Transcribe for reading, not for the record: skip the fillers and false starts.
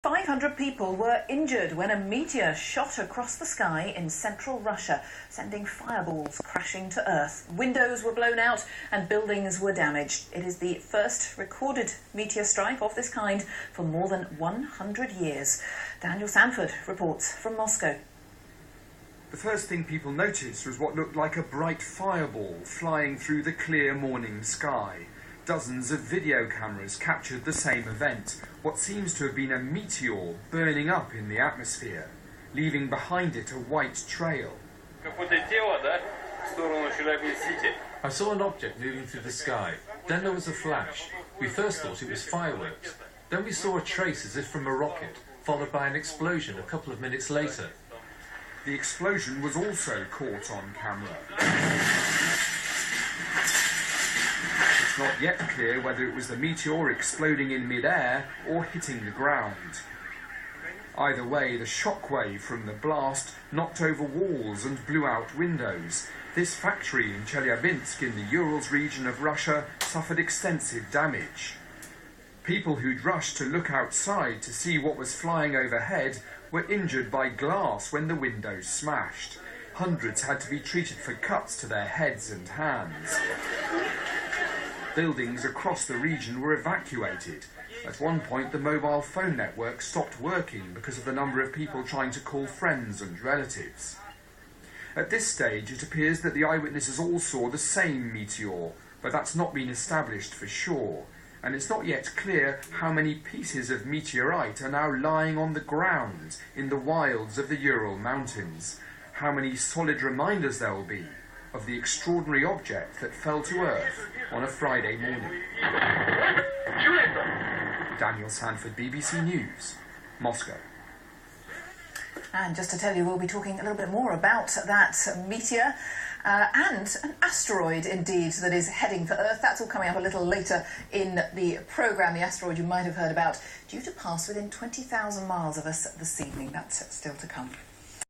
500 people were injured when a meteor shot across the sky in central Russia, sending fireballs crashing to Earth. Windows were blown out and buildings were damaged. It is the first recorded meteor strike of this kind for more than 100 years. Daniel Sanford reports from Moscow. The first thing people noticed was what looked like a bright fireball flying through the clear morning sky. Dozens of video cameras captured the same event, what seems to have been a meteor burning up in the atmosphere, leaving behind it a white trail. I saw an object moving through the sky. Then there was a flash. We first thought it was fireworks. Then we saw a trace as if from a rocket, followed by an explosion a couple of minutes later. The explosion was also caught on camera. It's not yet clear whether it was the meteor exploding in mid-air or hitting the ground. Either way, the shockwave from the blast knocked over walls and blew out windows. This factory in Chelyabinsk in the Urals region of Russia suffered extensive damage. People who'd rushed to look outside to see what was flying overhead were injured by glass when the windows smashed. Hundreds had to be treated for cuts to their heads and hands. Buildings across the region were evacuated. At one point, the mobile phone network stopped working because of the number of people trying to call friends and relatives. At this stage, it appears that the eyewitnesses all saw the same meteor, but that's not been established for sure. And it's not yet clear how many pieces of meteorite are now lying on the ground in the wilds of the Ural Mountains. How many solid reminders there will be of the extraordinary object that fell to Earth on a Friday morning. Daniel Sanford, BBC News, Moscow. And just to tell you, we'll be talking a little bit more about that meteor and an asteroid, indeed, that is heading for Earth. That's all coming up a little later in the programme. The asteroid you might have heard about, due to pass within 20,000 miles of us this evening. That's still to come.